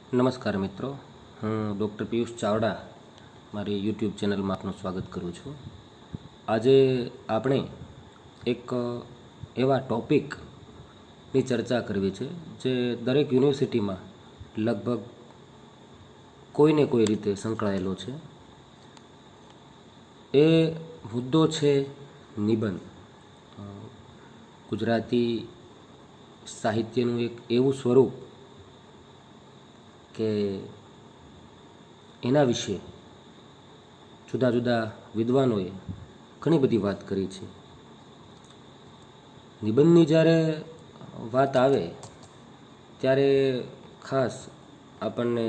નમસ્કાર મિત્રો, હું ડૉક્ટર પિયુષ ચાવડા મારી યુટ્યુબ ચેનલમાં આપનું સ્વાગત કરું છું. આજે આપણે એક એવા ટૉપિકની ચર્ચા કરવી છે જે દરેક યુનિવર્સિટીમાં લગભગ કોઈને કોઈ રીતે સંકળાયેલો છે. એ મુદ્દો છે નિબંધ. ગુજરાતી સાહિત્યનું એક એવું સ્વરૂપ કે એના વિશે જુદા જુદા વિદ્વાનોએ ઘણી બધી વાત કરી છે. નિબંધની જ્યારે વાત આવે ત્યારે ખાસ આપણને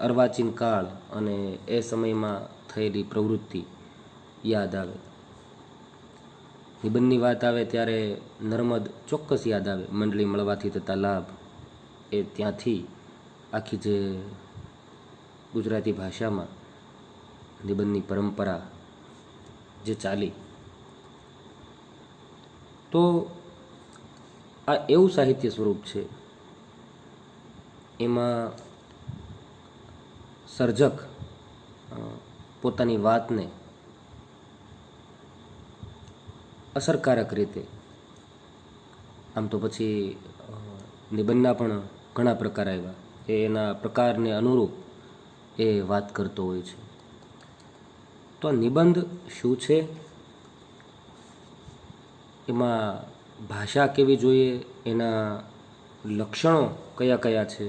અર્વાચીન કાળ અને એ સમયમાં થયેલી પ્રવૃત્તિ યાદ આવે. નિબંધની વાત આવે ત્યારે નર્મદ ચોક્કસ યાદ આવે. મંડળી મળવાથી થતા લાભ, એ ત્યાંથી આખી જે ગુજરાતી ભાષામાં નિબંધની પરંપરા જે ચાલી, તો આ એવું સાહિત્ય સ્વરૂપ છે એમાં સર્જક પોતાની વાતને અસરકારક રીતે, આમ તો પછી નિબંધના પણ ઘણા પ્રકાર આવ્યા, એ એના પ્રકારને અનુરૂપ એ વાત કરતો હોય છે. તો નિબંધ શું છે, એમાં ભાષા કેવી જોઈએ, એના લક્ષણો કયા કયા છે,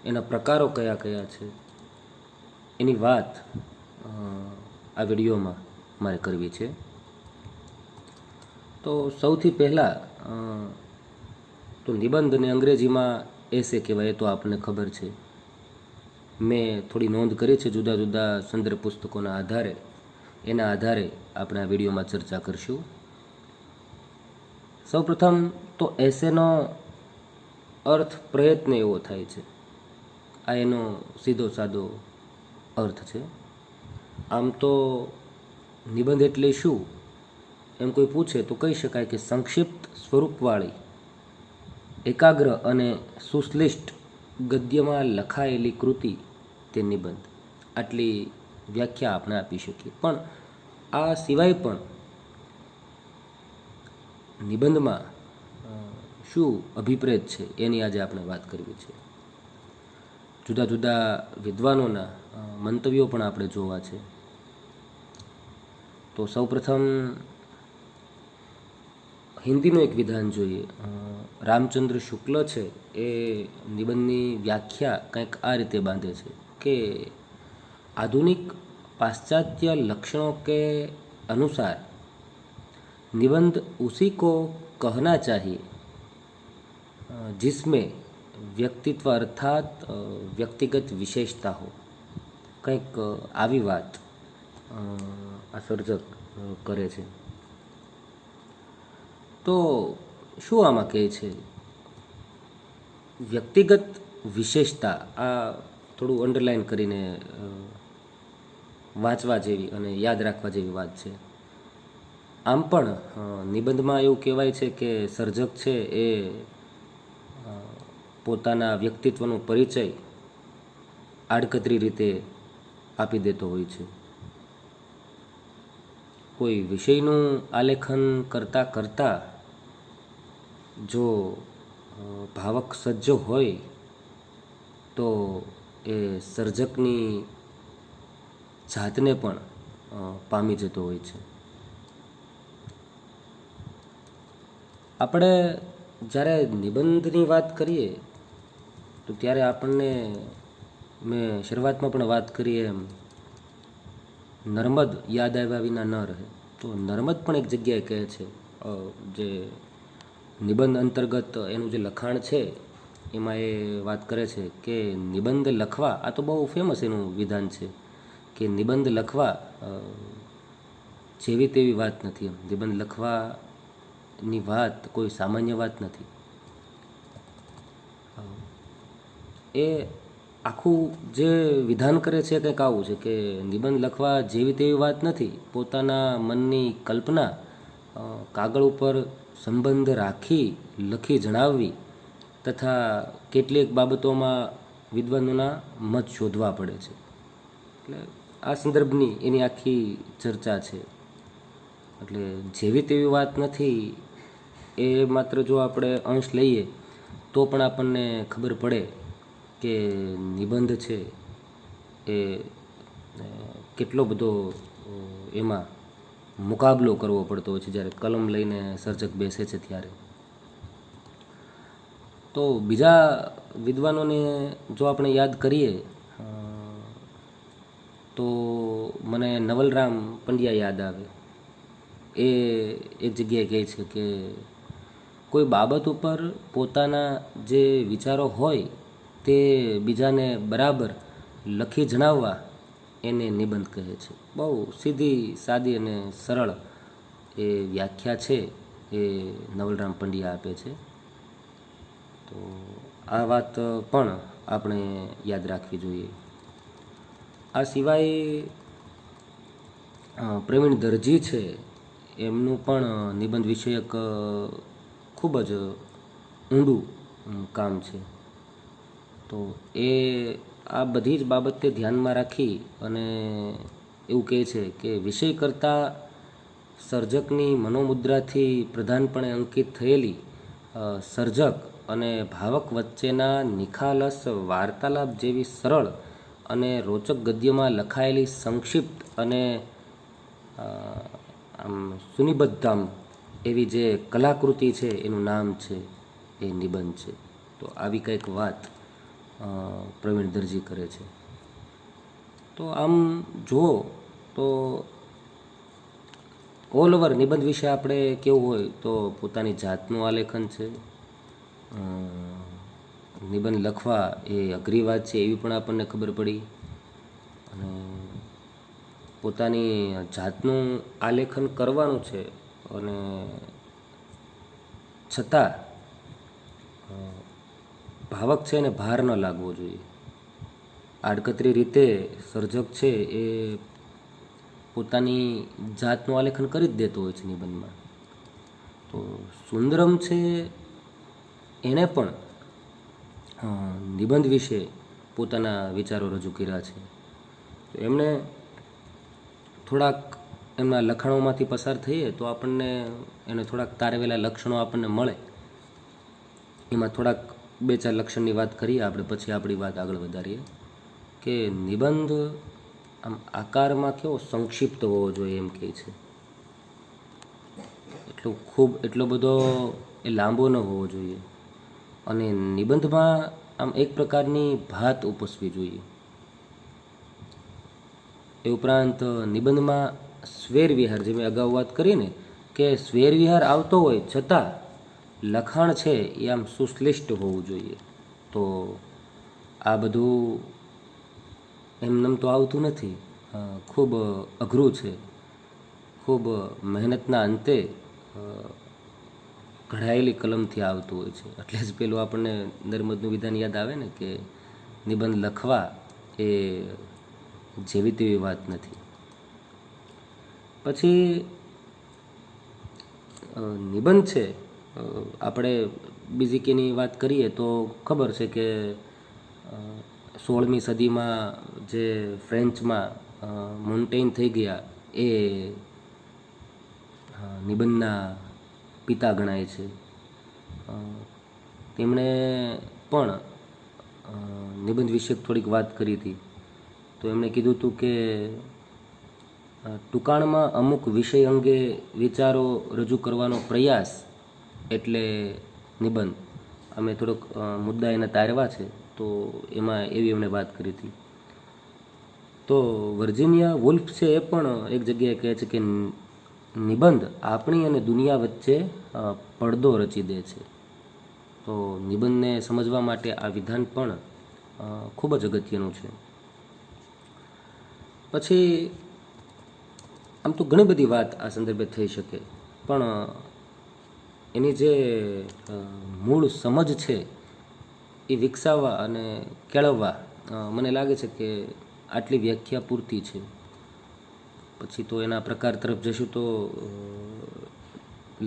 એના પ્રકારો કયા કયા છે, એની વાત આ વિડીયોમાં મારે કરવી છે. તો સૌથી પહેલાં તો નિબંધને અંગ્રેજીમાં એસે કહેવાય, એ તો આપણને ખબર છે. મેં થોડી નોંધ કરી છે જુદા જુદા સંદર્ભ પુસ્તકોના આધારે. એના આધારે આપણે આ વિડીયોમાં ચર્ચા કરશું. સૌપ્રથમ તો એસેનો અર્થ પ્રયત્ન એવો થાય છે. આ એનો સીધો સાદો અર્થ છે. આમ તો નિબંધ એટલે શું એમ કોઈ પૂછે તો કહી શકાય કે સંક્ષિપ્ત સ્વરૂપવાળી, એકાગ્ર અને સુશ્લિષ્ટ ગદ્યમાં લખાયેલી કૃતિ તે નિબંધ. આટલી વ્યાખ્યા આપણે આપી શકીએ. પણ આ સિવાય પણ નિબંધમાં શું અભિપ્રેત છે એની આજે આપણે વાત કરવી છે. જુદા જુદા વિદ્વાનોના મંતવ્યો પણ આપણે જોવા છે. તો સૌપ્રથમ હિન્દીનું એક વિધાન જોઈએ. રામચંદ્ર શુક્લ છે એ નિબંધની વ્યાખ્યા કંઈક આ રીતે બાંધે છે કે आधुनिक पाश्चात्य लक्षणों के अनुसार निबंध उसी को कहना चाहिए जिसमें व्यक्तित्व अर्थात व्यक्तिगत विशेषता हो. કંઈક આવી વાત આ સર્જક કરે છે. તો શું આમાં કહે છે? વ્યક્તિગત વિશેષતા, આ થોડું અંડરલાઇન કરીને વાંચવા જેવી અને યાદ રાખવા જેવી વાત છે. આમ પણ નિબંધમાં એવું કહેવાય છે કે સર્જક છે એ પોતાના વ્યક્તિત્વનો પરિચય આડકતરી રીતે આપી દેતો હોય છે. કોઈ વિષયનું આલેખન કરતાં કરતાં જો ભાવક સજ્જ હોય તો એ સર્જકની જાતને પણ પામી જતો હોય છે. આપણે જ્યારે નિબંધની વાત કરીએ તો ત્યારે આપણને, મેં શરૂઆતમાં પણ વાત કરી એમ, નર્મદ યાદ આવ્યા વિના ન રહે. તો નર્મદ પણ એક જગ્યાએ કહે છે, જે નિબંધ અંતર્ગત એનું જે લખાણ છે એમાં એ વાત કરે છે કે નિબંધ લખવા, આ તો બહુ ફેમસ એનું વિધાન છે કે નિબંધ લખવા જેવી તેવી વાત નથી. એમ નિબંધ લખવાની વાત કોઈ સામાન્ય વાત નથી. એ આખું જે વિધાન કરે છે કંઈક આવું છે કે નિબંધ લખવા જેવી તેવી વાત નથી. પોતાના મનની કલ્પના કાગળ ઉપર સંબંધ રાખી લખી જણાવવી તથા કેટલીક બાબતોમાં વિદ્વાનોના મત શોધવા પડે છે. એટલે આ સંદર્ભની એની આખી ચર્ચા છે. એટલે જેવી તેવી વાત નથી. એ માત્ર જો આપણે અંશ લઈએ તો પણ આપણને ખબર પડે કે નિબંધ છે એ કેટલો બધો એમાં મુકાબલો કરવો પડતો હોય છે જ્યારે કલમ લઈને સર્જક બેસે છે ત્યારે. તો બીજા વિદ્વાનોને જો આપણે યાદ કરીએ તો મને નવલરામ પંડ્યા યાદ આવે. એ એક જગ્યાએ કહે છે કે કોઈ બાબત ઉપર પોતાના જે વિચારો હોય તે બીજાને બરાબર લખી જણાવવા એને નિબંધ કહે છે. બહુ સીધી સાદી અને સરળ એ વ્યાખ્યા છે એ નવલરામ પંડ્યા આપે છે. તો આ વાત પણ આપણે યાદ રાખવી જોઈએ. આ સિવાય પ્રવીણ દરજી છે, એમનું પણ નિબંધ વિષયક ખૂબ જ ઊંડું કામ છે. તો એ આ બધી જ બાબતે ધ્યાનમાં રાખી અને એવું કહે છે કે વિષય કરતાં સર્જકની મનોમુદ્રાથી પ્રધાનપણે અંકિત થયેલી સર્જક અને ભાવક વચ્ચેના નિખાલસ વાર્તાલાપ જેવી સરળ અને રોચક ગદ્યમાં લખાયેલી સંક્ષિપ્ત અને આમ સુનિબદ્ધ એવી જે કલાકૃતિ છે એનું નામ છે એ નિબંધ છે. તો આવી કંઈક વાત પ્રવીણ દરજી કરે છે. તો આમ જુઓ તો ઓલ ઓવર નિબંધ વિશે આપણે કેવું હોય તો પોતાની જાતનું આલેખન છે. નિબંધ લખવા એ અઘરી વાત છે એવી પણ આપણને ખબર પડી. અને પોતાની જાતનું આલેખન કરવાનું છે અને છતાં ભાવક છે એને ભાર ન લાગવો જોઈએ. આડકતરી રીતે સર્જક છે એ પોતાની જાતનું આલેખન કરી જ દેતો હોય છે નિબંધમાં. તો સુંદરમ છે એણે પણ નિબંધ વિશે પોતાના વિચારો રજૂ કર્યા છે. તો એમણે થોડાક એમના લખાણોમાંથી પસાર થઈએ તો આપણને એને થોડાક તારવેલા લક્ષણો આપણને મળે. એમાં થોડાક બે ચાર લક્ષણની વાત કરીએ આપણે, પછી આપણી વાત આગળ વધારીએ. કે નિબંધ આમ આકારમાં કેવો સંક્ષિપ્ત હોવો જોઈએ એમ કહે છે. એટલો બધો એ લાંબો ન હોવો જોઈએ. અને નિબંધમાં આમ એક પ્રકારની ભાત ઉપસવી જોઈએ. એ ઉપરાંત નિબંધમાં સ્વેર વિહાર, જે મેં અગાઉ વાત કરી ને કે સ્વેર વિહાર આવતો હોય છતાં લખાણ છે એ આમ સુશ્લિષ્ટ હોવું જોઈએ. તો આ બધું એમનેમ તો આવતું નથી, ખૂબ અઘરું છે. ખૂબ મહેનતના અંતે ઘડાયેલી કલમથી આવતું હોય છે. એટલે જ પેલું આપણને નર્મદનું વિધાન યાદ આવે ને કે નિબંધ લખવા એ જેવી તેવી વાત નથી. પછી નિબંધ છે આપણે બીજી કેની વાત કરીએ તો ખબર છે કે 16મી સદીમાં જે ફ્રેન્ચમાં મોન્ટેઇન થઈ ગયા એ નિબંધના પિતા ગણાય છે. તેમણે પણ નિબંધ વિશે થોડીક વાત કરી હતી. તો એમણે કીધું હતું કે ટૂંકાણમાં અમુક વિષય અંગે વિચારો રજૂ કરવાનો પ્રયાસ એટલે નિબંધ. અમે થોડોક મુદ્દા એના તારવા છે તો એમાં એવી એમણે વાત કરી હતી. તો વર્જિનિયા વુલ્ફ છે એ પણ એક જગ્યાએ કહે છે કે નિબંધ આપણી અને દુનિયા વચ્ચે પડદો રચી દે છે. તો નિબંધને સમજવા માટે આ વિધાન પણ ખૂબ જ અગત્યનું છે. પછી આમ તો ઘણી બધી વાત આ સંદર્ભે થઈ શકે, પણ એની જે મૂળ સમજ છે એ વિકસાવવા અને કેળવવા મને લાગે છે કે આટલી વ્યાખ્યા પૂરતી છે. પછી તો એના પ્રકાર તરફ જશું તો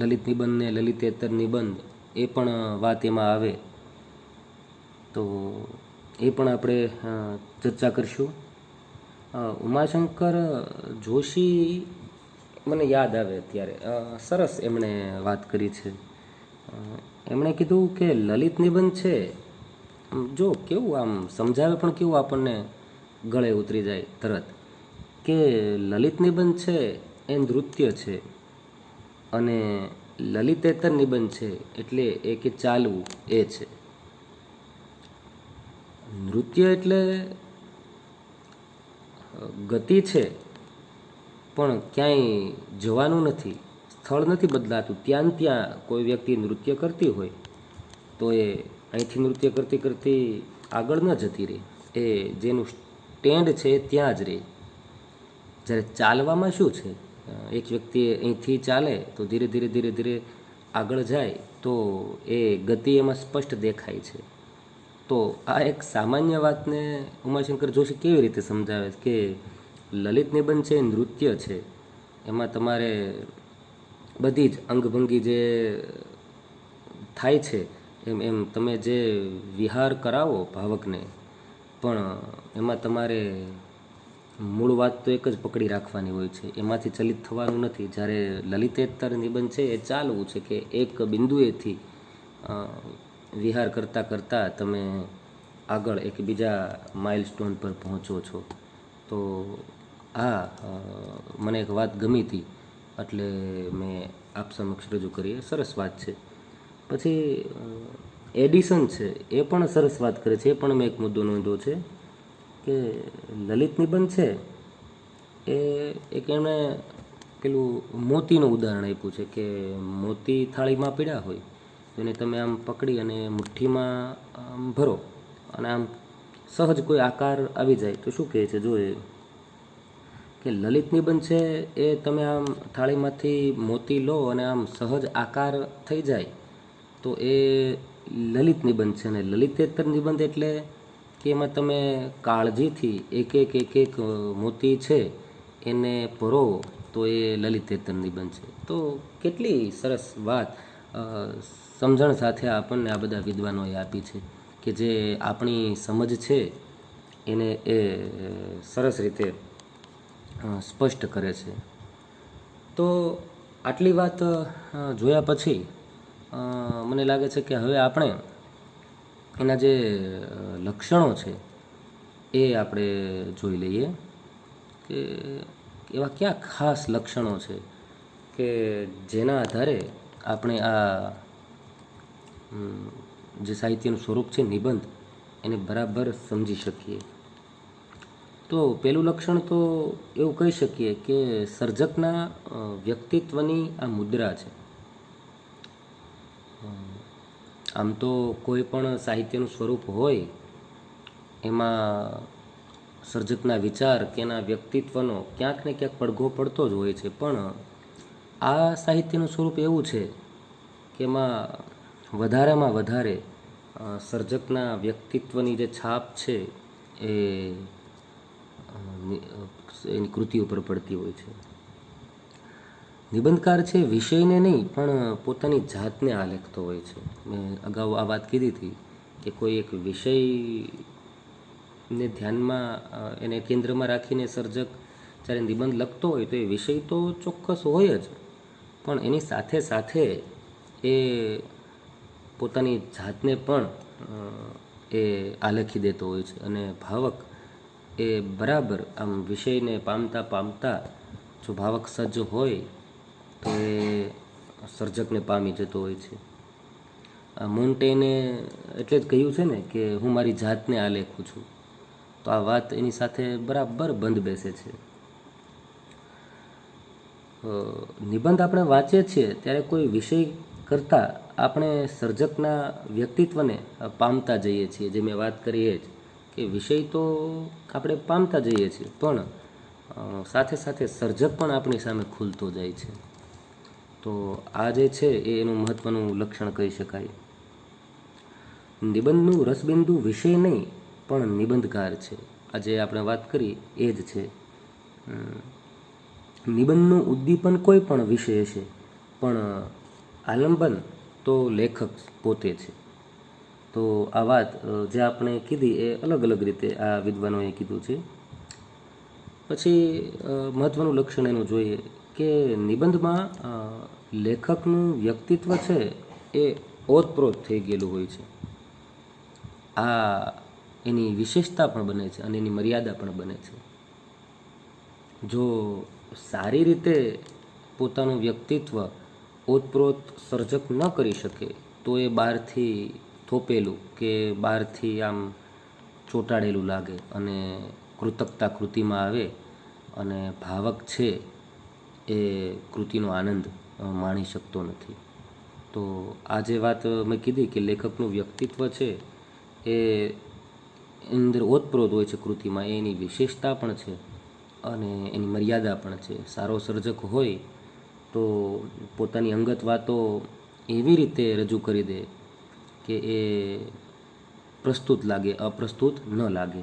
લલિત નિબંધ ને લલિતેતર નિબંધ એ પણ વાત એમાં આવે. તો એ પણ આપણે ચર્ચા કરીશું. ઉમાશંકર જોશી મને યાદ આવે ત્યારે સરસ એમણે વાત કરી છે. એમણે કીધું કે લલિત નિબંધ છે, જો કેવું આમ સમજાવે પણ કેવું આપણને ગળે ઉતરી જાય તરત, કે લલિત નિબંધ છે એ નૃત્ય છે, અને લલિતેતર નિબંધ છે એટલે એ કે ચાલવું એ છે. નૃત્ય એટલે ગતિ છે, પણ ક્યાંય જવાનું નથી, સ્થળ નથી બદલાતું. ત્યાં ને ત્યાં કોઈ વ્યક્તિ નૃત્ય કરતી હોય તો એ અહીંથી નૃત્ય કરતી કરતી આગળ ન જતી રહે, એ જેનું સ્ટેન્ડ છે એ ત્યાં જ રહે. જ્યારે ચાલવામાં શું છે, એક વ્યક્તિ અહીંથી ચાલે તો ધીરે ધીરે ધીરે ધીરે આગળ જાય તો એ ગતિ એમાં સ્પષ્ટ દેખાય છે. તો આ એક સામાન્ય વાતને ઉમાશંકર જોશી કેવી રીતે સમજાવે કે લલિત નિબંધ છે નૃત્ય છે, એમાં તમારે બધી જ અંગભંગી જે થાય છે એમ એમ તમે જે વિહાર કરાવો ભાવકને, પણ એમાં તમારે મૂળ વાત તો એક જ પકડી રાખવાની હોય છે, એમાંથી ચલિત થવાનું નથી. જ્યારે લલિતેતર નિબંધ છે એ ચાલવું છે, કે એક બિંદુએથી વિહાર કરતાં કરતાં તમે આગળ એક બીજા માઇલસ્ટોન પર પહોંચો છો. તો આ મને એક વાત ગમી હતી એટલે મેં આપ સમક્ષ રજૂ કરી. એ સરસ વાત છે. પછી એડિશન છે એ પણ સરસ વાત કરે છે, એ પણ મેં એક મુદ્દો નોંધ્યો છે કે લલિત નિબંધ છે એ એક એમણે પેલું મોતીનું ઉદાહરણ આપ્યું છે કે મોતી થાળીમાં પડ્યા હોય તો એને તમે આમ પકડી અને મુઠ્ઠીમાં આમ ભરો અને આમ સહજ કોઈ આકાર આવી જાય તો શું કહે છે, જો એ કે લલિત નિબંધ છે એ તમે આમ થાળીમાંથી મોતી લો અને આમ સહજ આકાર થઈ જાય તો એ લલિત નિબંધ છે. અને લલિતેતર નિબંધ એટલે કે એમાં તમે કાળજીથી એક એક એક એક મોતી છે એને પરોવો તો એ લલિતેતર નિબંધ છે. તો કેટલી સરસ વાત સમજણ સાથે આપણને આ બધા વિદ્વાનોએ આપી છે કે જે આપણી સમજ છે એને એ સરસ રીતે સ્પષ્ટ કરે છે. તો આટલી વાત જોયા પછી મને લાગે છે કે હવે આપણે એના જે લક્ષણો છે એ આપણે જોઈ લઈએ કે એવા કયા ખાસ લક્ષણો છે કે જેના આધારે આપણે આ જે સાહિત્યનું સ્વરૂપ છે નિબંધ એને બરાબર સમજી શકીએ. તો પહેલું લક્ષણ તો એવું કહી શકીએ કે સર્જકના વ્યક્તિત્વની આ મુદ્રા છે. આમ તો કોઈ પણ સાહિત્યનું સ્વરૂપ હોય એમાં સર્જકના વિચાર કે એના વ્યક્તિત્વનો ક્યાંક ને ક્યાંક પડઘો પડતો જ હોય છે, પણ આ સાહિત્યનું સ્વરૂપ એવું છે કે એમાં વધારેમાં વધારે સર્જકના વ્યક્તિત્વની જે છાપ છે એ એની કૃતિ ઉપર પડતી હોય છે. નિબંધકાર છે વિષયને નહીં પણ પોતાની જાતને આલેખતો હોય છે. મેં અગાઉ આ વાત કીધી હતી કે કોઈ એક વિષયને ધ્યાનમાં એને કેન્દ્રમાં રાખીને સર્જક જ્યારે નિબંધ લખતો હોય તો એ વિષય તો ચોક્કસ હોય જ, પણ એની સાથે સાથે એ પોતાની જાતને પણ એ આલેખી દેતો હોય છે. અને ભાવક એ બરાબર આમ વિષયને પામતા પામતા જો ભાવક સજ્જ હોય તો એ સર્જકને પામી જતો હોય છે. મોન્ટેને એટલે જ કહ્યું છે ને કે હું મારી જાતને આલેખું છું. તો આ વાત એની સાથે બરાબર બંધ બેસે છે. નિબંધ આપણે વાંચીએ છીએ ત્યારે કોઈ વિષય કરતાં આપણે સર્જકના વ્યક્તિત્વને પામતા જઈએ છીએ. જે મેં વાત કરી એ જ કે વિષય તો આપણે પામતા જઈએ છીએ, પણ સાથે સાથે સર્જક પણ આપણી સામે ખુલતો જાય છે. તો આ જે છે એ એનું મહત્ત્વનું લક્ષણ કહી શકાય. નિબંધનું રસબિંદુ વિષય નહીં પણ નિબંધકાર છે. આજે આપણે વાત કરી એ જ છે. નિબંધનું ઉદ્દીપન કોઈ પણ વિષય છે, પણ આલંબન તો લેખક પોતે છે. તો આ વાત જે આપણે કીધી એ અલગ અલગ રીતે આ વિદ્વાનોએ કીધું છે. પછી મહત્ત્વનું લક્ષણ એનું જોઈએ કે નિબંધમાં લેખકનું વ્યક્તિત્વ છે એ ઓતપ્રોત થઈ ગયેલું હોય છે. આ એની વિશેષતા પણ બને છે અને એની મર્યાદા પણ બને છે. જો સારી રીતે પોતાનું વ્યક્તિત્વ ઓતપ્રોત સર્જક ન કરી શકે તો એ બહારથી થોપેલું કે બહારથી આમ ચોંટાડેલું લાગે અને કૃતજ્ઞતા કૃતિમાં આવે અને ભાવક છે એ કૃતિનો આનંદ માણી શકતો નથી. તો આ જે વાત મેં કીધી કે લેખકનું વ્યક્તિત્વ છે એ અંદર ઓતપ્રોત હોય છે કૃતિમાં, એ એની વિશેષતા પણ છે અને એની મર્યાદા પણ છે. સારો સર્જક હોય તો પોતાની અંગત વાતો એવી રીતે રજૂ કરી દે કે એ પ્રસ્તુત લાગે, અપ્રસ્તુત ન લાગે.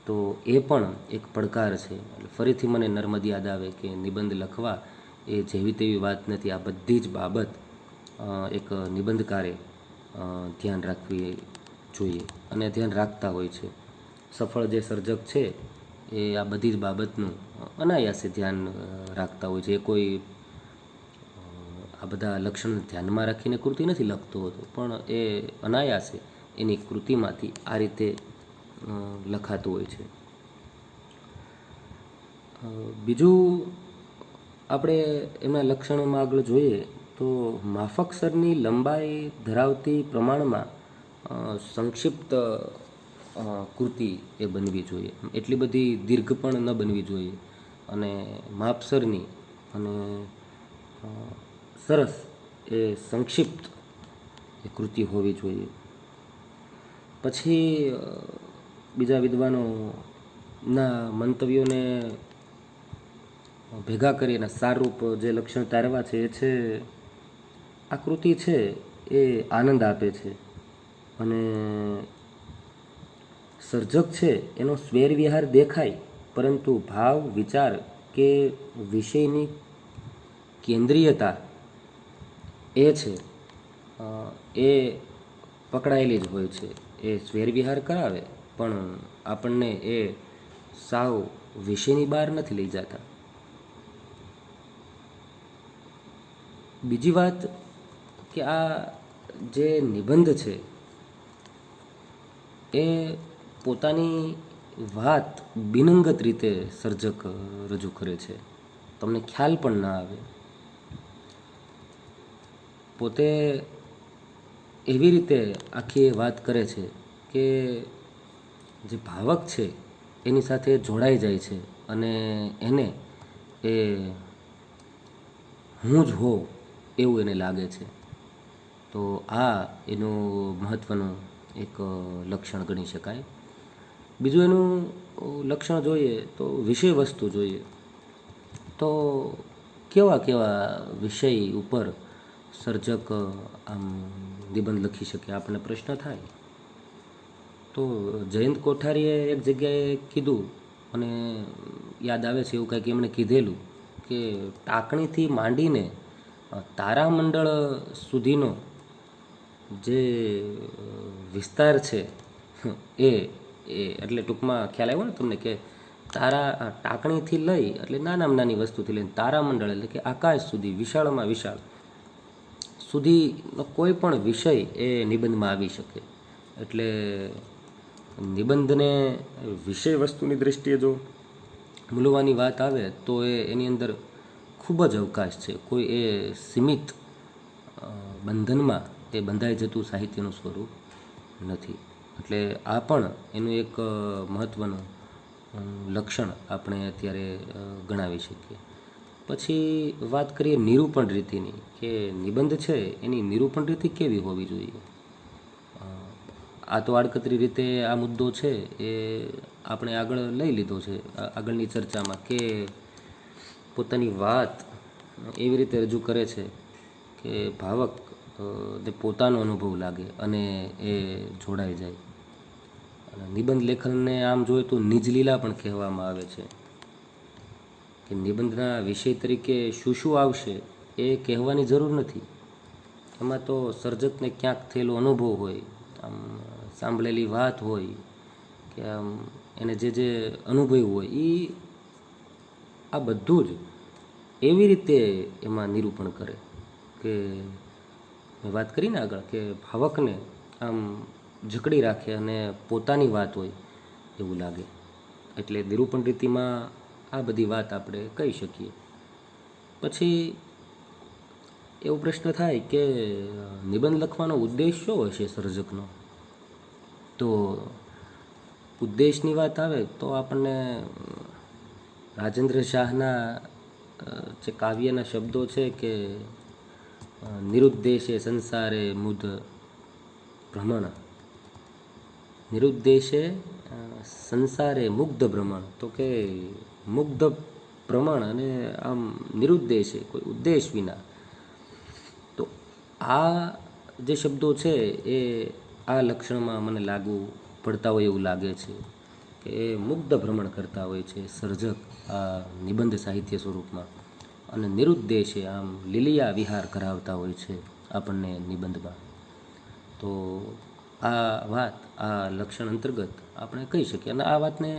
તો એ પણ એક પડકાર છે. ફરીથી મને નર્મદ યાદ આવે કે નિબંધ લખવા એ જેવી તેવી વાત નથી. આ બધી જ બાબત એક નિબંધકારે ધ્યાન રાખવી જોઈએ અને ધ્યાન રાખતા હોય છે. સફળ જે સર્જક છે એ આ બધી જ બાબતનું અનાયાસે ધ્યાન રાખતા હોય છે. એ કોઈ આ બધા લક્ષણ ધ્યાનમાં રાખીને કૃતિ નથી લખતો હોતો, પણ એ અનાયાસે એની કૃતિમાંથી આ રીતે લખાતું હોય છે. બીજું આપણે એમના લક્ષણોમાં આગળ જોઈએ તો માફક સ્વરની લંબાઈ ધરાવતી પ્રમાણમાં સંક્ષિપ્ત કૃતિ એ બનવી જોઈએ. એટલી બધી દીર્ઘ પણ ન બનવી જોઈએ અને માપસરની અને સરસ એ સંક્ષિપ્ત એ કૃતિ હોવી જોઈએ. પછી બીજા વિદ્વાનોના મંતવ્યોને ભેગા કરી અને સારરૂપ જે લક્ષણ તારવા છે એ છે આ કૃતિ છે એ આનંદ આપે છે અને સર્જક છે એનો સ્વેર વિહાર દેખાય, પરંતુ ભાવ વિચાર કે વિષયની કેન્દ્રીયતા એ છે એ પકડાયેલી જ હોય છે. એ સ્વેર વિહાર કરાવે પણ આપણને એ સાવ વિષયની બહાર નથી લઈ જતા. બીજી વાત કે આ જે નિબંધ છે એ પોતાની વાત બિનંગત રીતે સર્જક રજૂ કરે છે. તમને ખ્યાલ પણ ના આવે. પોતે એવી રીતે આખી વાત કરે છે કે જે ભાવક છે એની સાથે જોડાઈ જાય છે અને એને એ હું જ હોઉં એવું એને લાગે છે. તો આ એનું મહત્ત્વનું એક લક્ષણ ગણી શકાય. બીજું એનું લક્ષણ જોઈએ તો વિષય વસ્તુ જોઈએ તો કેવા કેવા વિષય ઉપર સર્જક આમ નિબંધ લખી શકે, આપણને પ્રશ્ન થાય. તો જયંત કોઠારીએ એક જગ્યાએ કીધું અને યાદ આવે છે એવું કંઈક એમણે કીધેલું કે ટાંકણીથી માંડીને તારામંડળ સુધીનો જે વિસ્તાર છે એ એટલે ટૂંકમાં ખ્યાલ આવ્યો ને તમને કે ટાંકણીથી લઈ એટલે નાનામાં નાની વસ્તુથી લઈને તારામંડળ એટલે કે આકાશ સુધી, વિશાળમાં વિશાળ સુધીનો કોઈ પણ વિષય એ નિબંધમાં આવી શકે. એટલે નિબંધને વિષય વસ્તુની દૃષ્ટિએ જો મૂલવાની વાત આવે તો એની અંદર ખૂબ જ અવકાશ છે. કોઈ એ સીમિત બંધનમાં એ બંધાઈ જતું સાહિત્યનું સ્વરૂપ નથી. એટલે આ પણ એનું એક મહત્ત્વનું લક્ષણ આપણે અત્યારે ગણાવી શકીએ. પછી વાત કરીએ નિરૂપણ રીતિની કે નિબંધ છે એની નિરૂપણ રીતિ કેવી હોવી જોઈએ. આ તો આડકતરી રીતે આ મુદ્દો છે એ આપણે આગળ લઈ લીધો છે આગળની ચર્ચામાં કે પોતાની વાત એવી રીતે રજૂ કરે છે કે ભાવક ને પોતાનો અનુભવ લાગે અને એ જોડાઈ જાય. અને નિબંધ લેખનને આમ જોઈએ તો નિજલીલા પણ કહેવામાં આવે છે કે નિબંધના વિષય તરીકે શું શું આવશે એ કહેવાની જરૂર નથી. એમાં તો સર્જકને ક્યાંક થયેલો અનુભવ હોય આમ સાંભળેલી વાત હોય કે આમ એને જે અનુભવ્યું હોય એ આ બધું જ એવી રીતે એમાં નિરૂપણ કરે કે મેં વાત કરીને આગળ કે ભાવકને આમ જકડી રાખે અને પોતાની વાત હોય એવું લાગે. એટલે નિરૂપણ રીતિમાં આ બધી વાત આપણે કહી શકીએ. પછી એવો પ્રશ્ન થાય કે નિબંધ લખવાનો ઉદ્દેશ શું હશે સર્જકનો? તો ઉદ્દેશની વાત આવે તો આપણને રાજેન્દ્ર શાહના જે કાવ્યના શબ્દો છે કે નિરુદ્દેશે સંસારે મુદ ભ્રમણ, નિરુદ્દેશે સંસારે મુગ્ધ ભ્રમણ, તો કે મુગ્ધ ભ્રમણ અને આમ નિરુદ્દેશે કોઈ ઉદ્દેશ વિના. તો આ જે શબ્દો છે એ આ લક્ષણમાં મને લાગુ પડતા હોય એવું લાગે છે કે એ મુગ્ધ ભ્રમણ કરતા હોય છે સર્જક આ નિબંધ સાહિત્ય સ્વરૂપમાં, અને નિરુદ્દેશે આમ લીલિયા વિહાર કરાવતા હોય છે આપણને નિબંધમાં. તો આ વાત આ લક્ષણ અંતર્ગત આપણે કહી શકીએ. અને આ વાતને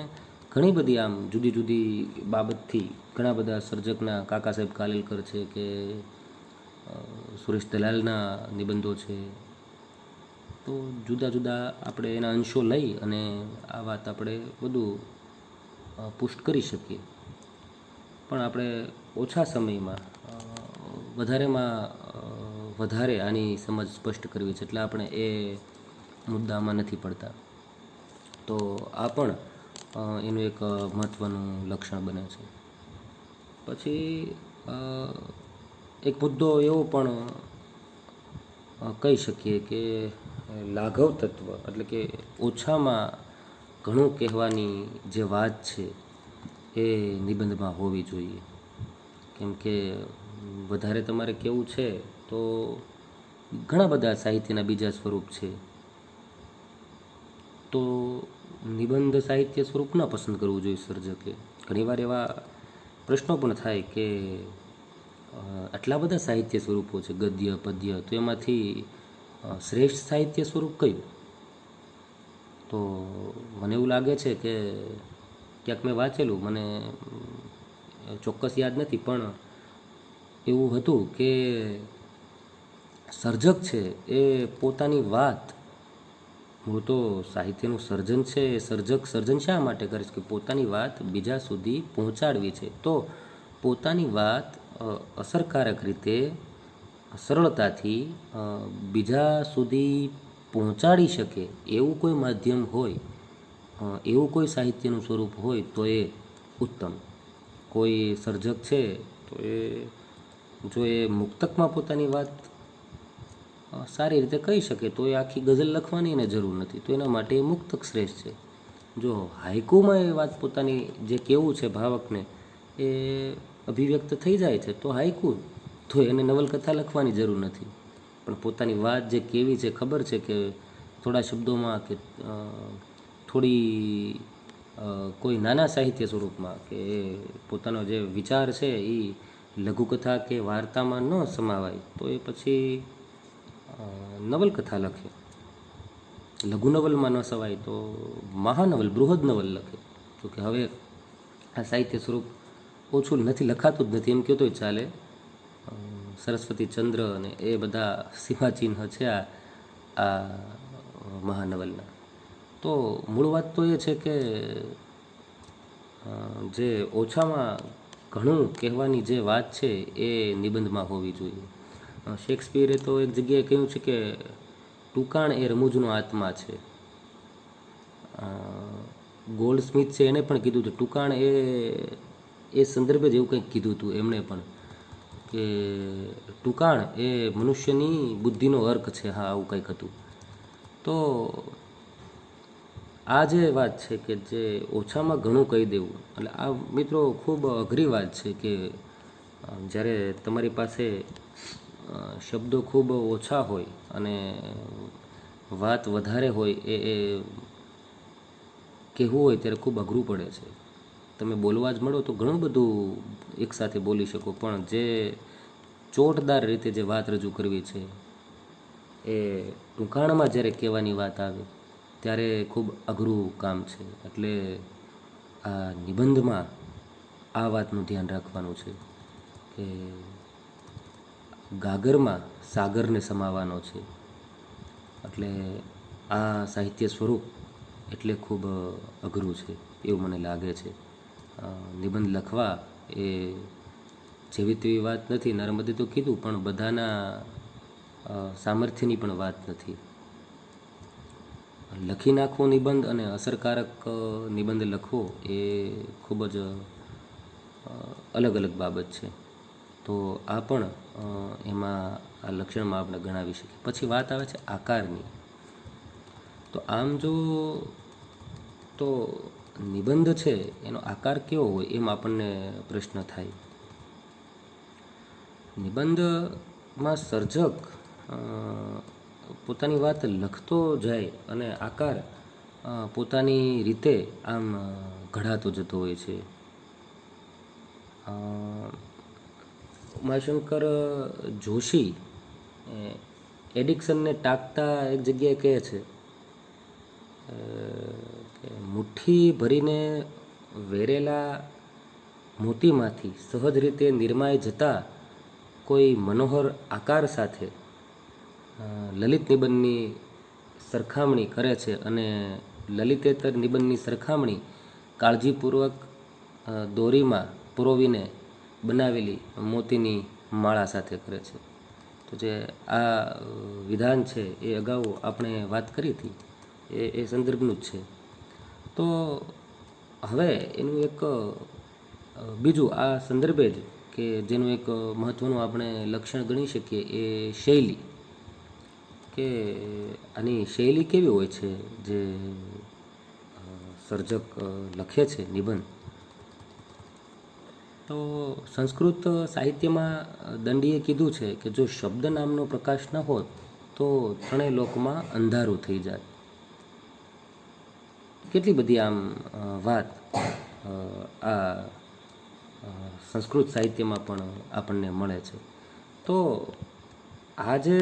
ઘણી બધી આમ જુદી જુદી બાબતથી ઘણા બધા સર્જકના કાકા સાહેબ કાલેલકર છે કે સુરેશ દલાલના નિબંધો છે, તો જુદા જુદા આપણે એના અંશો લઈ અને આ વાત આપણે બધું પુષ્ટ કરી શકીએ. પણ આપણે ઓછા સમયમાં વધારેમાં વધારે આની સમજ સ્પષ્ટ કરવી છે એટલે આપણે એ મુદ્દામાં નથી પડતા. તો આ પણ એનું એક મહત્ત્વનું લક્ષણ બને છે. પછી એક મુદ્દો એવો પણ કહી શકીએ કે લાઘવ તત્વ, એટલે કે ઓછામાં ઘણું કહેવાની જે વાત છે એ નિબંધમાં હોવી જોઈએ. કેમ કે વધારે તમારે કહેવું છે તો ઘણા બધા સાહિત્યના બીજા સ્વરૂપ છે, તો નિબંધ સાહિત્ય સ્વરૂપ ન પસંદ કરવું જોઈએ સર્જકે. ઘણીવાર એવા પ્રશ્નો પણ થાય કે આટલા બધા સાહિત્ય સ્વરૂપો છે ગદ્ય પદ્ય, તો એમાંથી શ્રેષ્ઠ સાહિત્ય સ્વરૂપ કયું? તો મને એવું લાગે છે કે ક્યાંક મેં વાંચેલું, મને ચોક્કસ યાદ નથી, પણ એવું હતું કે સર્જક છે એ પોતાની વાત, મૂળ તો સાહિત્યનું સર્જન છે એ સર્જક સર્જન શા માટે કરે છે કે પોતાની વાત બીજા સુધી પહોંચાડવી છે. તો પોતાની વાત અસરકારક રીતે સરળતાથી બીજા સુધી પહોંચાડી શકે એવું કોઈ માધ્યમ હોય, એવું કોઈ સાહિત્યનું સ્વરૂપ હોય તો એ ઉત્તમ. કોઈ સર્જક છે તો એ જો એ મુક્તકમાં પોતાની વાત સારી રીતે કહી શકે તો એ આખી ગઝલ લખવાની એને જરૂર નથી, તો એના માટે એ મુક્તક શ્રેષ્ઠ છે. જો હાઇકુમાં એ વાત પોતાની જે કહેવું છે ભાવકને એ અભિવ્યક્ત થઈ જાય છે તો હાઇકુ, તો એને નવલકથા લખવાની જરૂર નથી. પણ પોતાની વાત જે કેવી છે ખબર છે કે થોડા શબ્દોમાં કે થોડી કોઈ નાના સાહિત્ય સ્વરૂપમાં કે પોતાનો જે વિચાર છે એ લઘુકથા કે વાર્તામાં ન સમાવાય તો એ પછી નવલકથા લખે. લઘુ નવલમાં ન સવાય તો મહાનવલ બૃહદ નવલ લખે. તો કે હવે આ સાહિત્ય સ્વરૂપ ઓછું નથી, લખાતું જ નથી એમ કહેતોય ચાલે. સરસ્વતી ચંદ્ર અને એ બધા સીમાચિહ્ન છે આ મહાનવલના. તો મૂળ વાત તો એ છે કે જે ઓછામાં ઘણું કહેવાની જે વાત છે એ નિબંધમાં હોવી જોઈએ. શેક્સપિયરે તો એક જગ્યાએ કહ્યું છે કે ટૂંકાણ એ રમૂજનો આત્મા છે. ગોલ્ડ સ્મિથ છે એણે પણ કીધું છે ટૂંકાણ એ સંદર્ભે જ એવું કંઈક કીધું હતું એમણે પણ, કે ટૂંકાણ એ મનુષ્યની બુદ્ધિનો અર્ક છે. હા, આવું કંઈક હતું. તો આ જે વાત છે કે જે ઓછામાં ઘણું કહી દેવું, એટલે આ મિત્રો ખૂબ અઘરી વાત છે કે જ્યારે તમારી પાસે શબ્દો ખૂબ ઓછા હોય અને વાત વધારે હોય એ કહેવું હોય ત્યારે ખૂબ અઘરું પડે છે. તમે બોલવા જ મળો તો ઘણું બધું એકસાથે બોલી શકો, પણ જે ચોટદાર રીતે જે વાત રજૂ કરવી છે એ ટૂંકાણમાં જ્યારે કહેવાની વાત આવે ત્યારે ખૂબ અઘરું કામ છે. એટલે આ નિબંધમાં આ વાતનું ધ્યાન રાખવાનું છે કે ગાગરમાં સાગરને સમાવાનો છે. એટલે આ સાહિત્ય સ્વરૂપ એટલે ખૂબ અઘરું છે એવું મને લાગે છે. નિબંધ લખવા એ જેવી તેવી વાત નથી. નર્મદે તો કીધું, પણ બધાના સામર્થ્યની પણ વાત નથી. લખી નાખવો નિબંધ અને અસરકારક નિબંધ લખવો એ ખૂબ જ અલગ અલગ બાબત છે. તો આ પણ એમાં આ લક્ષણમાં આપણે ગણાવી શકીએ. પછી વાત આવે છે આકારની. તો આમ જો તો નિબંધ છે એનો આકાર કેવો હોય એમ આપણને પ્રશ્ન થાય. નિબંધમાં સર્જક પોતાની વાત લખતો જાય અને આકાર પોતાની રીતે આમ ઘડાતો જતો હોય છે. ઉમાશંકર જોશી એડિક્શનને ટાંકતા એક જગ્યાએ કહે છે કે મુઠ્ઠી ભરીને વેરેલા મોતીમાંથી સહજ રીતે નિર્માય જતા કોઈ મનોહર આકાર સાથે લલિત નિબંધની સરખામણી કરે છે અને લલિતેતર નિબંધની સરખામણી કાળજીપૂર્વક દોરીમાં પરોવીને બનાવેલી મોતીની માળા સાથે કરે છે. તો જે આ વિધાન છે એ અગાઉ આપણે વાત કરી હતી એ સંદર્ભનું જ છે. તો હવે એનું એક બીજું આ સંદર્ભે જ કે જેનું એક મહત્ત્વનું આપણે લક્ષણ ગણી શકીએ એ શૈલી. કે આની શૈલી કેવી હોય છે જે સર્જક લખે છે નિબંધ. તો સંસ્કૃત સાહિત્યમાં દંડીએ કીધું છે કે જો શબ્દ નામનો પ્રકાશ ન હોત તો ત્રણેય લોકમાં અંધારું થઈ જાય. કેટલી બધી આમ વાત આ સંસ્કૃત સાહિત્યમાં પણ આપણને મળે છે. તો આ જે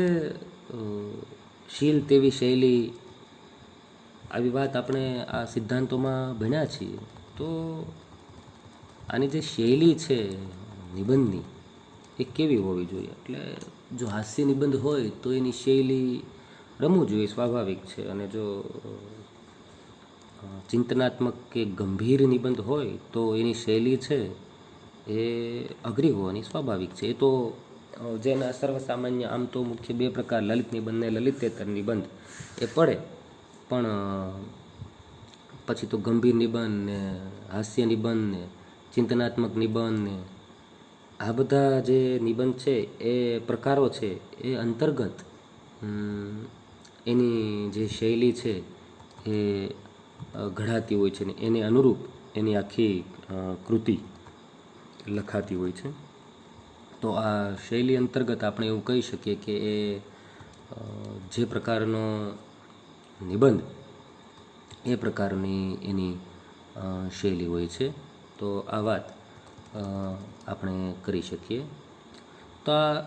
શીલ તેવી શૈલી આવી વાત આપણે આ સિદ્ધાંતોમાં ભણ્યા છીએ. તો આની જે શૈલી છે નિબંધની એ કેવી હોવી જોઈએ. એટલે જો હાસ્ય નિબંધ હોય તો એની શૈલી રમવું જોઈએ, સ્વાભાવિક છે. અને જો ચિંતનાત્મક કે ગંભીર નિબંધ હોય તો એની શૈલી છે એ અઘરી હોવાની સ્વાભાવિક છે. એ તો જેના સર્વસામાન્ય આમ તો મુખ્ય બે પ્રકાર લલિત નિબંધ ને લલિતેતર નિબંધ એ પડે. પણ પછી તો ગંભીર નિબંધ ને હાસ્ય નિબંધ ને ચિંતનાત્મક નિબંધ ને આ બધા જે નિબંધ છે એ પ્રકારો છે એ અંતર્ગત એની જે શૈલી છે એ ઘડાતી હોય છે ને એને અનુરૂપ એની આખી કૃતિ લખાતી હોય છે. તો આ શૈલી અંતર્ગત આપણે એવું કહી શકીએ કે એ જે પ્રકારનો નિબંધ એ પ્રકારની એની શૈલી હોય છે. તો આ વાત આપણે કરી શકીએ. તો આ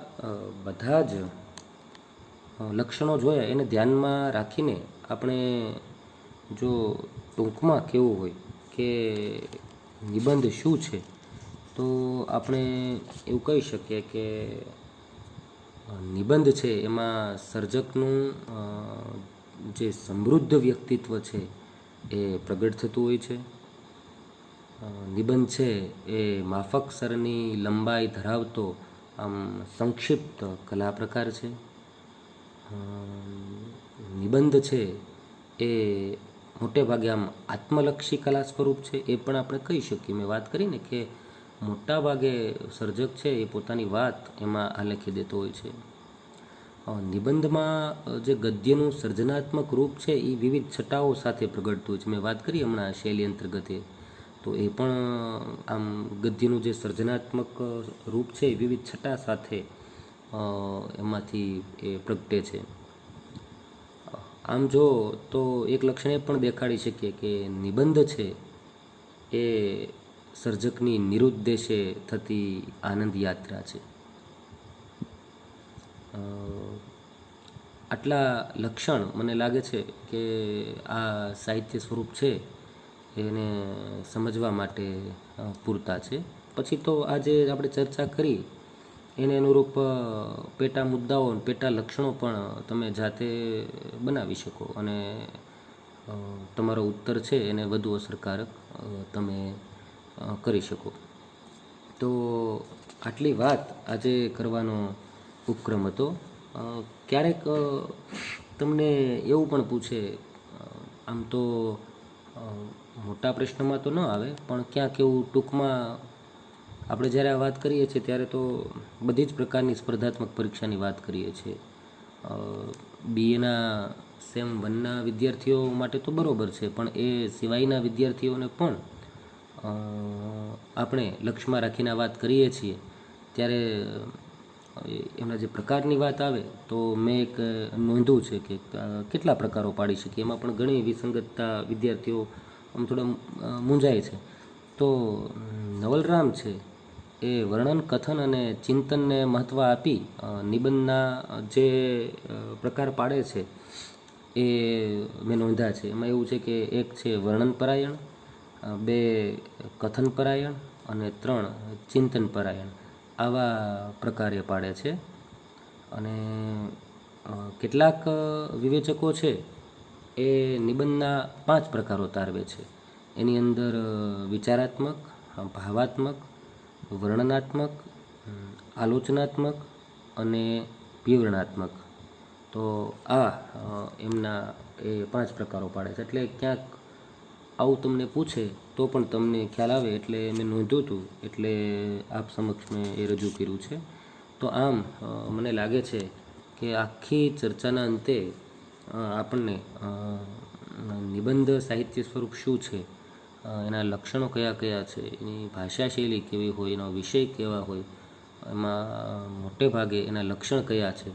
બધા જ લક્ષણો જોયા એને ધ્યાનમાં રાખીને આપણે જો ટૂંકમાં કહેવું હોય કે નિબંધ શું છે તો આપણે એવું કહી શકીએ કે નિબંધ છે એમાં સર્જકનું જે સમૃદ્ધ વ્યક્તિત્વ છે એ પ્રગટ થતું હોય છે. નિબંધ છે એ માફક સ્તરની લંબાઈ ધરાવતો આમ સંક્ષિપ્ત કલા પ્રકાર છે. નિબંધ છે એ મોટે ભાગે આમ આત્મલક્ષી કલા સ્વરૂપ છે એ પણ આપણે કહી શકીએ. મેં વાત કરીને કે મોટા ભાગે સર્જક છે એ પોતાની વાત એમાં આલેખી દેતો હોય છે. નિબંધમાં જે ગદ્યનું સર્જનાત્મક રૂપ છે એ વિવિધ છટાઓ સાથે પ્રગટતું હોય છે. મેં વાત કરી હમણાં શૈલી અંતર્ગત તો એ પણ આમ ગદ્યનું જે સર્જનાત્મક રૂપ છે એ વિવિધ છટા સાથે એમાંથી એ પ્રગટે છે. આમ જો તો એક લક્ષણ એ પણ દેખાડી શકીએ કે નિબંધ છે એ સર્જકની નિરુદ્દેશે થતી આનંદ યાત્રા છે. આટલા લક્ષણ મને લાગે છે કે આ સાહિત્ય સ્વરૂપ છે એને સમજવા માટે પૂરતા છે. પછી તો આ જે આપણે ચર્ચા કરી એને અનુરૂપ પેટા મુદ્દાઓ પેટા લક્ષણો પણ તમે જાતે બનાવી શકો અને તમારો ઉત્તર છે એને વધુ અસરકારક તમે કરી શકો. તો આટલી વાત આજે કરવાનો ઉપક્રમ હતો. ક્યારેક તમને એવું પણ પૂછે, આમ તો મોટા પ્રશ્નમાં તો ન આવે પણ ક્યાંક એવું ટૂંકમાં આપણે જ્યારે આ વાત કરીએ છીએ ત્યારે તો બધી જ પ્રકારની સ્પર્ધાત્મક પરીક્ષાની વાત કરીએ છીએ. બીએના સેમ 1ના વિદ્યાર્થીઓ માટે તો બરાબર છે, પણ એ સિવાયના વિદ્યાર્થીઓને પણ આપણે લક્ષ્યમાં રાખીને વાત કરીએ છીએ ત્યારે એમના જે પ્રકારની વાત આવે તો મેં એક નોંધ્યું છે કે કેટલા પ્રકારો પાડી શકીએ. એમાં પણ ઘણી વિસંગતતા વિદ્યાર્થીઓ આમ થોડા મૂંઝાય છે. તો નવલરામ છે એ વર્ણન, કથન અને ચિંતનને મહત્ત્વ આપી નિબંધના જે પ્રકાર પાડે છે એ મેં નોંધ્યા છે. એમાં એવું છે કે 1 છે વર્ણન પરાયણ, 2 કથન પરાયણ અને 3 ચિંતન પરાયણ. આવા પ્રકારે પાડે છે. અને કેટલાક વિવેચકો છે એ નિબંધના 5 પ્રકારો તારવે છે. એની અંદર વિચારાત્મક, ભાવાત્મક, વર્ણનાત્મક, આલોચનાત્મક અને વિવરણાત્મક. તો આ એમના એ 5 પ્રકારો પાડે છે. એટલે ક્યાંક આવું તમને પૂછે તો પણ તમને ખ્યાલ આવે એટલે મેં નોંધ્યું હતું, એટલે આપ સમક્ષ મેં એ રજૂ કર્યું છે. તો આમ મને લાગે છે કે આખી ચર્ચાના અંતે આપણને નિબંધ સાહિત્ય સ્વરૂપ શું છે, એના લક્ષણો કયા કયા છે, એની ભાષા શૈલી કેવી હોય, એનો વિષય કેવા હોય, એમાં મોટે ભાગે એના લક્ષણ કયા છે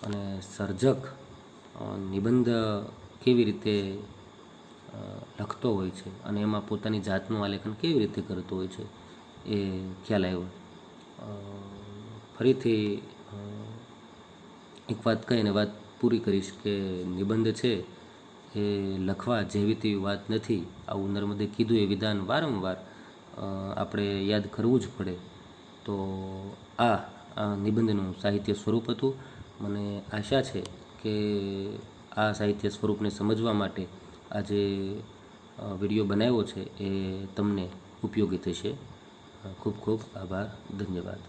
અને સર્જક નિબંધ કેવી રીતે લખતો હોય છે અને એમાં પોતાની જાતનું આલેખન કેવી રીતે કરતો હોય છે એ ખ્યાલ આવ્યો. ફરીથી એક વાત કહીને વાત પૂરી કરીશ કે નિબંધ છે એ લખવા જેવી તેવી વાત નથી. આવું નર્મદે કીધું એ વિધાન વારંવાર આપણે યાદ કરવું જ પડે. તો આ નિબંધનું સાહિત્ય સ્વરૂપ હતું. મને આશા છે કે આ સાહિત્ય સ્વરૂપને સમજવા માટે આ જે વિડીયો બનાવ્યો છે એ તમને ઉપયોગી થશે. ખૂબ ખૂબ આભાર. ધન્યવાદ.